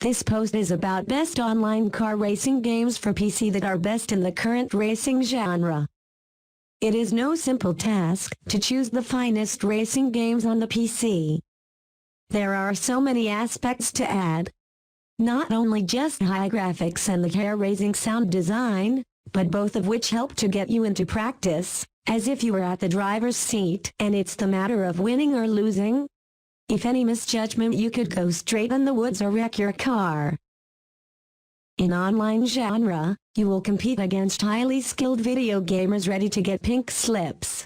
This post is about best online car racing games for PC that are best in the current racing genre. It is no simple task to choose the finest racing games on the PC. There are so many aspects to add. Not only just high graphics and the hair-raising sound design, but both of which help to get you into practice, as if you were at the driver's seat and it's the matter of winning or losing. If any misjudgment, you could go straight in the woods or wreck your car. In online genre, you will compete against highly skilled video gamers ready to get pink slips.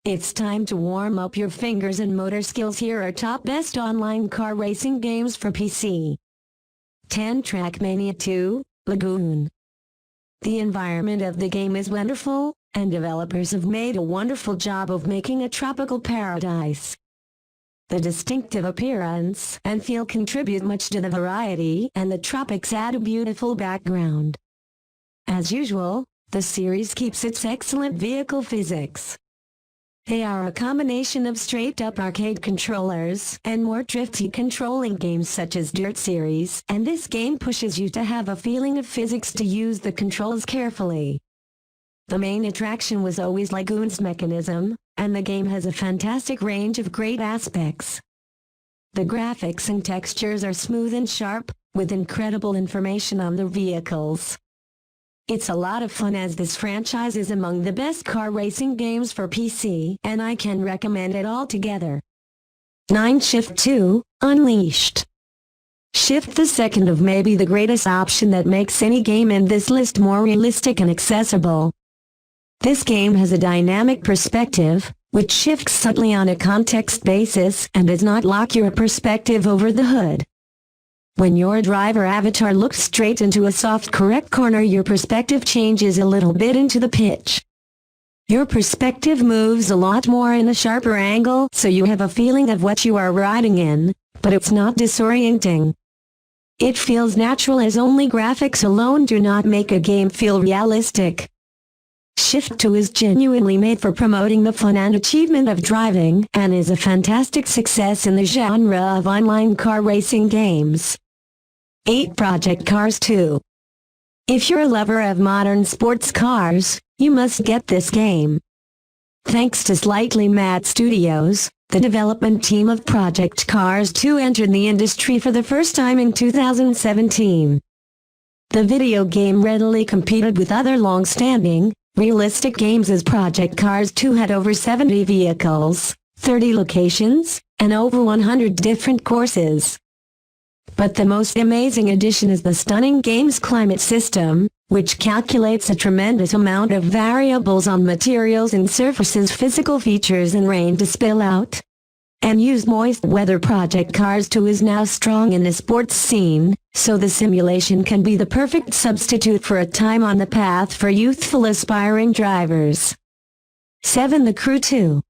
It's time to warm up your fingers and motor skills. Here are top best online car racing games for PC. 10. Trackmania 2, Lagoon. The environment of the game is wonderful, and developers have made a wonderful job of making a tropical paradise. The distinctive appearance and feel contribute much to the variety, and the tropics add a beautiful background. As usual, the series keeps its excellent vehicle physics. They are a combination of straight-up arcade controllers and more drifty controlling games such as Dirt Series, and this game pushes you to have a feeling of physics to use the controls carefully. The main attraction was always Lagoon's mechanism, and the game has a fantastic range of great aspects. The graphics and textures are smooth and sharp, with incredible information on the vehicles. It's a lot of fun, as this franchise is among the best car racing games for PC, and I can recommend it altogether. 9. Shift 2, Unleashed. Shift the second of may be the greatest option that makes any game in this list more realistic and accessible. This game has a dynamic perspective, which shifts subtly on a context basis and does not lock your perspective over the hood. When your driver avatar looks straight into a soft correct corner, your perspective changes a little bit into the pitch. Your perspective moves a lot more in a sharper angle, so you have a feeling of what you are riding in, but it's not disorienting. It feels natural, as only graphics alone do not make a game feel realistic. Shift 2 is genuinely made for promoting the fun and achievement of driving, and is a fantastic success in the genre of online car racing games. 8. Project Cars 2. If you're a lover of modern sports cars, you must get this game. Thanks to Slightly Mad Studios, the development team of Project Cars 2 entered the industry for the first time in 2017. The video game readily competed with other long-standing, realistic games, as Project Cars 2 had over 70 vehicles, 30 locations, and over 100 different courses. But the most amazing addition is the stunning game's climate system, which calculates a tremendous amount of variables on materials and surfaces, physical features, and rain to spill out and use moist weather. Project Cars 2 is now strong in the sports scene, so the simulation can be the perfect substitute for a time on the path for youthful aspiring drivers. 7. The Crew 2.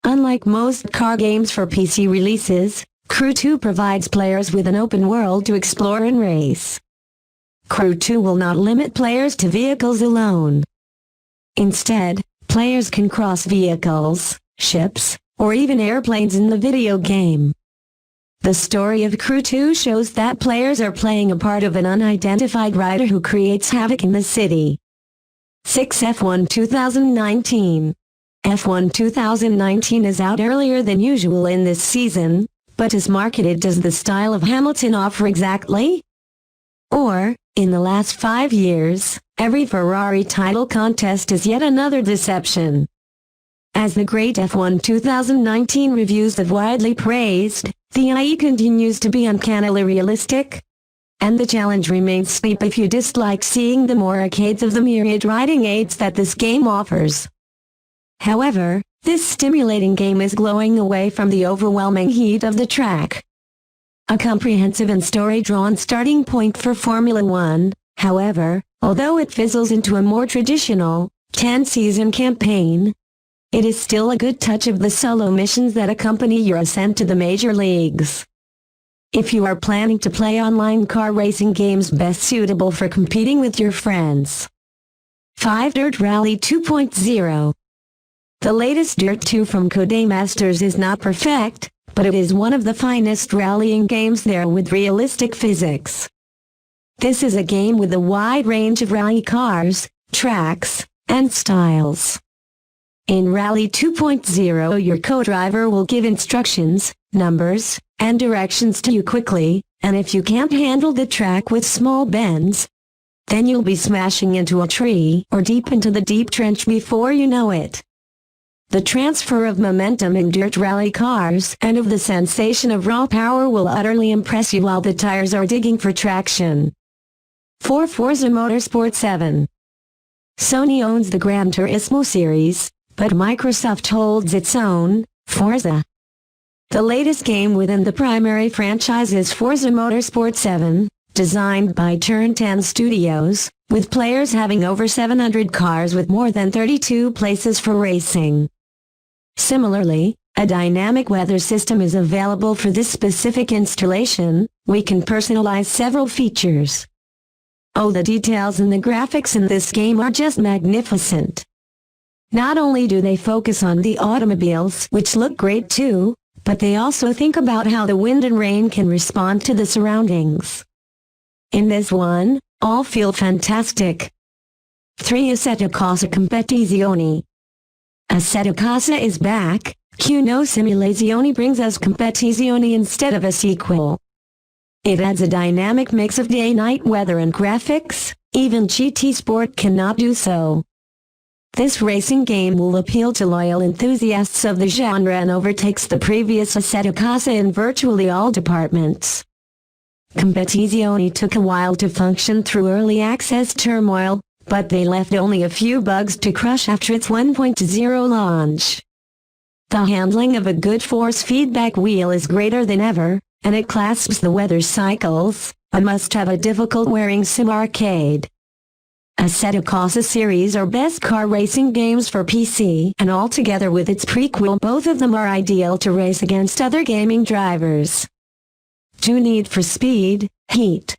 Unlike most car games for PC releases, Crew 2 provides players with an open world to explore and race. Crew 2 will not limit players to vehicles alone. Instead, players can cross vehicles, ships, or even airplanes in the video game. The story of Crew 2 shows that players are playing a part of an unidentified rider who creates havoc in the city. 6. F1 2019. F1 2019 is out earlier than usual in this season, but is marketed. Does the style of Hamilton offer exactly? Or, in the last 5 years, every Ferrari title contest is yet another deception. As the great F1 2019 reviews have widely praised, the AI continues to be uncannily realistic, and the challenge remains steep if you dislike seeing the more arcades of the myriad riding aids that this game offers. However, this stimulating game is glowing away from the overwhelming heat of the track. A comprehensive and story-drawn starting point for Formula One, however, although it fizzles into a more traditional, 10-season campaign, it is still a good touch of the solo missions that accompany your ascent to the major leagues. If you are planning to play online car racing games best suitable for competing with your friends. 5. Dirt Rally 2.0. The latest Dirt 2 from Codemasters is not perfect, but it is one of the finest rallying games there with realistic physics. This is a game with a wide range of rally cars, tracks, and styles. In Rally 2.0, your co-driver will give instructions, numbers, and directions to you quickly, and if you can't handle the track with small bends, then you'll be smashing into a tree or deep into the deep trench before you know it. The transfer of momentum in dirt rally cars and of the sensation of raw power will utterly impress you while the tires are digging for traction. For Forza Motorsport 7. Sony owns the Gran Turismo series, but Microsoft holds its own, Forza. The latest game within the primary franchise is Forza Motorsport 7, designed by Turn 10 Studios, with players having over 700 cars with more than 32 places for racing. Similarly, a dynamic weather system is available for this specific installation. We can personalize several features. Oh, the details and the graphics in this game are just magnificent. Not only do they focus on the automobiles, which look great too, but they also think about how the wind and rain can respond to the surroundings. In this one, all feel fantastic. 3. Assetto Corsa Competizione. Assetto Corsa is back. Cuno Simulazione brings us Competizione instead of a sequel. It adds a dynamic mix of day-night weather and graphics. Even GT Sport cannot do so. This racing game will appeal to loyal enthusiasts of the genre and overtakes the previous Assetto Corsa in virtually all departments. Competizione took a while to function through early access turmoil, but they left only a few bugs to crush after its 1.0 launch. The handling of a good force feedback wheel is greater than ever, and it clasps the weather cycles, a must-have a difficult-wearing sim arcade. Assetto Corsa series are best car racing games for PC, and altogether with its prequel both of them are ideal to race against other gaming drivers. 2. Need for Speed, Heat.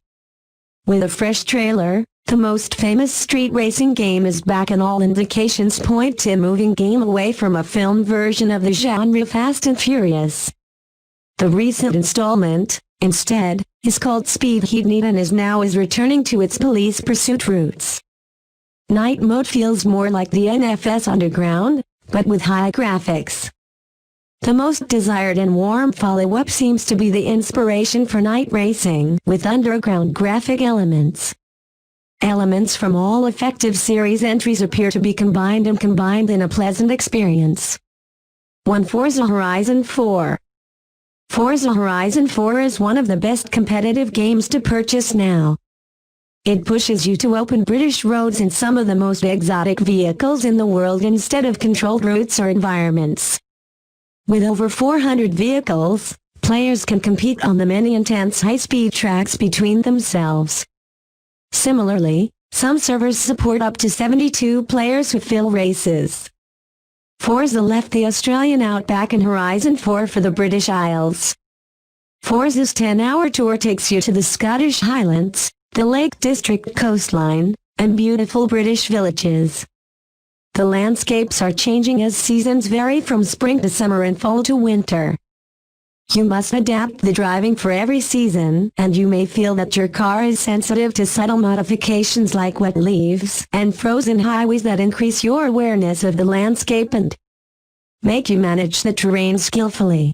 With a fresh trailer, the most famous street racing game is back and all indications point to moving game away from a film version of the genre Fast and Furious. The recent installment, instead, is called Speed Heat and is returning to its police pursuit roots. Night mode feels more like the NFS Underground, but with high graphics. The most desired and warm follow-up seems to be the inspiration for night racing, with underground graphic elements. Elements from all effective series entries appear to be combined in a pleasant experience. 1. Forza Horizon 4. Forza Horizon 4 is one of the best competitive games to purchase now. It pushes you to open British roads in some of the most exotic vehicles in the world instead of controlled routes or environments. With over 400 vehicles, players can compete on the many intense high-speed tracks between themselves. Similarly, some servers support up to 72 players who fill races. Forza left the Australian outback in Horizon 4 for the British Isles. Forza's 10-hour tour takes you to the Scottish Highlands, the Lake District coastline, and beautiful British villages. The landscapes are changing as seasons vary from spring to summer and fall to winter. You must adapt the driving for every season, and you may feel that your car is sensitive to subtle modifications like wet leaves and frozen highways that increase your awareness of the landscape and make you manage the terrain skillfully.